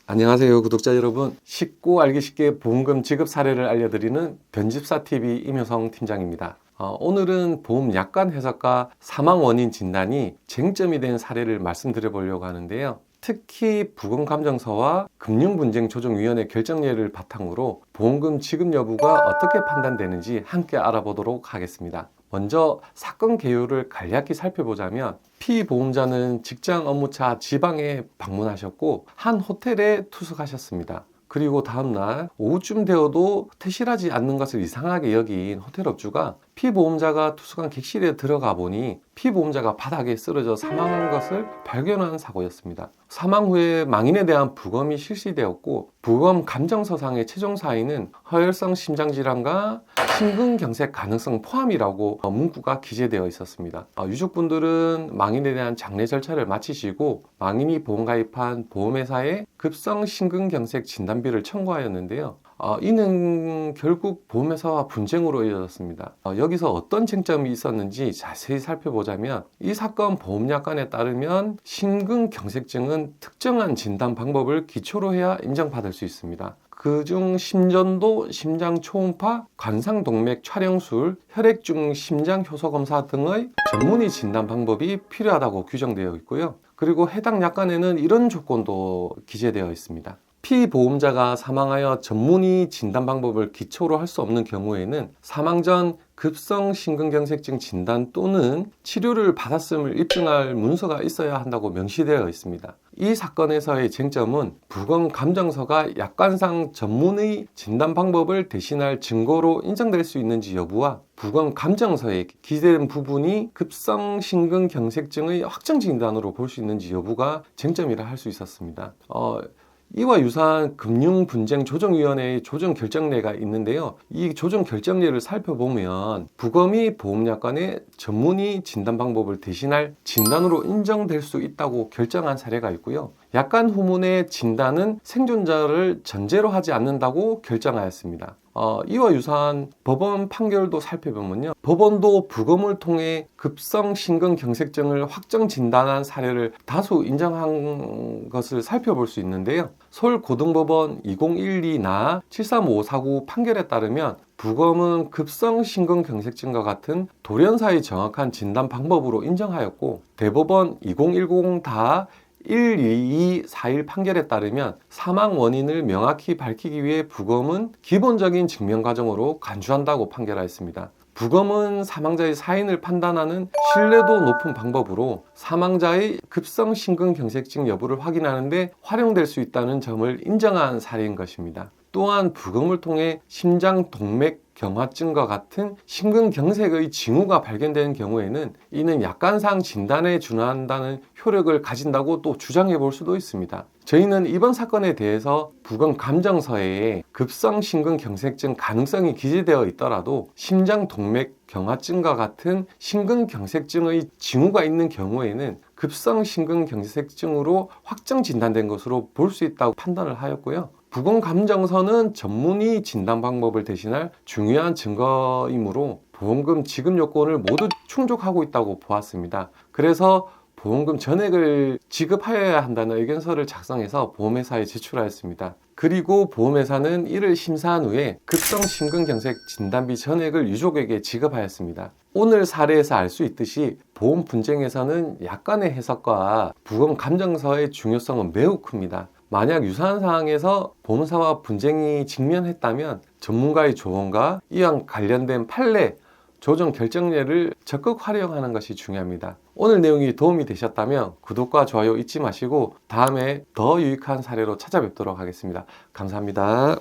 안녕하세요, 구독자 여러분. 쉽고 알기 쉽게 보험금 지급 사례를 알려드리는 변집사TV 임효성 팀장입니다. 오늘은 보험 약관 해석과 사망 원인 진단이 쟁점이 된 사례를 말씀드려 보려고 하는데요. 특히 부검감정서와 금융분쟁조정위원회 결정례를 바탕으로 보험금 지급 여부가 어떻게 판단되는지 함께 알아보도록 하겠습니다. 먼저 사건 개요를 간략히 살펴보자면 피보험자는 직장 업무차 지방에 방문하셨고 한 호텔에 투숙하셨습니다. 그리고 다음날 오후쯤 되어도 퇴실하지 않는 것을 이상하게 여긴 호텔 업주가 피보험자가 투숙한 객실에 들어가 보니 피보험자가 바닥에 쓰러져 사망한 것을 발견한 사고였습니다. 사망 후에 망인에 대한 부검이 실시되었고 부검 감정서상의 최종 사인은 허혈성 심장질환과 심근경색 가능성 포함이라고 문구가 기재되어 있었습니다. 유족분들은 망인에 대한 장례 절차를 마치시고 망인이 보험가입한 보험회사에 급성 심근경색 진단비를 청구하였는데요. 이는 결국 보험회사와 분쟁으로 이어졌습니다. 여기서 어떤 쟁점이 있었는지 자세히 살펴보자면 이 사건 보험약관에 따르면 심근경색증은 특정한 진단 방법을 기초로 해야 인정받을 수 있습니다. 그중 심전도, 심장 초음파, 관상동맥 촬영술, 혈액중 심장 효소 검사 등의 전문의 진단 방법이 필요하다고 규정되어 있고요. 그리고 해당 약관에는 이런 조건도 기재되어 있습니다. 피보험자가 사망하여 전문의 진단 방법을 기초로 할 수 없는 경우에는 사망 전 급성 심근경색증 진단 또는 치료를 받았음을 입증할 문서가 있어야 한다고 명시되어 있습니다. 이 사건에서의 쟁점은 부검 감정서가 약관상 전문의 진단 방법을 대신할 증거로 인정될 수 있는지 여부와 부검 감정서에 기재된 부분이 급성 심근경색증의 확정 진단으로 볼 수 있는지 여부가 쟁점이라 할 수 있었습니다. 이와 유사한 금융분쟁조정위원회의 조정결정례가 있는데요. 이 조정결정례를 살펴보면 부검이 보험약관의 전문의 진단 방법을 대신할 진단으로 인정될 수 있다고 결정한 사례가 있고요. 약관 후문의 진단은 생존자를 전제로 하지 않는다고 결정하였습니다. 이와 유사한 법원 판결도 살펴보면요. 법원도 부검을 통해 급성 심근경색증을 확정 진단한 사례를 다수 인정한 것을 살펴볼 수 있는데요. 서울고등법원 2012나 73549 판결에 따르면 부검은 급성 심근경색증과 같은 돌연사의 정확한 진단 방법으로 인정하였고 대법원 2010다 12241 판결에 따르면 사망 원인을 명확히 밝히기 위해 부검은 기본적인 증명 과정으로 간주한다고 판결하였습니다. 부검은 사망자의 사인을 판단하는 신뢰도 높은 방법으로 사망자의 급성 심근경색증 여부를 확인하는 데 활용될 수 있다는 점을 인정한 사례인 것입니다. 또한 부검을 통해 심장 동맥 경화증과 같은 심근경색의 징후가 발견되는 경우에는 이는 약관상 진단에 준한다는 효력을 가진다고 또 주장해 볼 수도 있습니다. 저희는 이번 사건에 대해서 부검 감정서에 급성 심근경색증 가능성이 기재되어 있더라도 심장 동맥 경화증과 같은 심근경색증의 징후가 있는 경우에는 급성 심근경색증으로 확정 진단된 것으로 볼 수 있다고 판단을 하였고요. 부검 감정서는 전문의 진단 방법을 대신할 중요한 증거이므로 보험금 지급 요건을 모두 충족하고 있다고 보았습니다. 그래서 보험금 전액을 지급하여야 한다는 의견서를 작성해서 보험회사에 제출하였습니다. 그리고 보험회사는 이를 심사한 후에 급성 심근경색 진단비 전액을 유족에게 지급하였습니다. 오늘 사례에서 알 수 있듯이 보험 분쟁에서는 약관의 해석과 부검 감정서의 중요성은 매우 큽니다. 만약 유사한 상황에서 보험사와 분쟁이 직면했다면 전문가의 조언과 이와 관련된 판례, 조정 결정례를 적극 활용하는 것이 중요합니다. 오늘 내용이 도움이 되셨다면 구독과 좋아요 잊지 마시고 다음에 더 유익한 사례로 찾아뵙도록 하겠습니다. 감사합니다.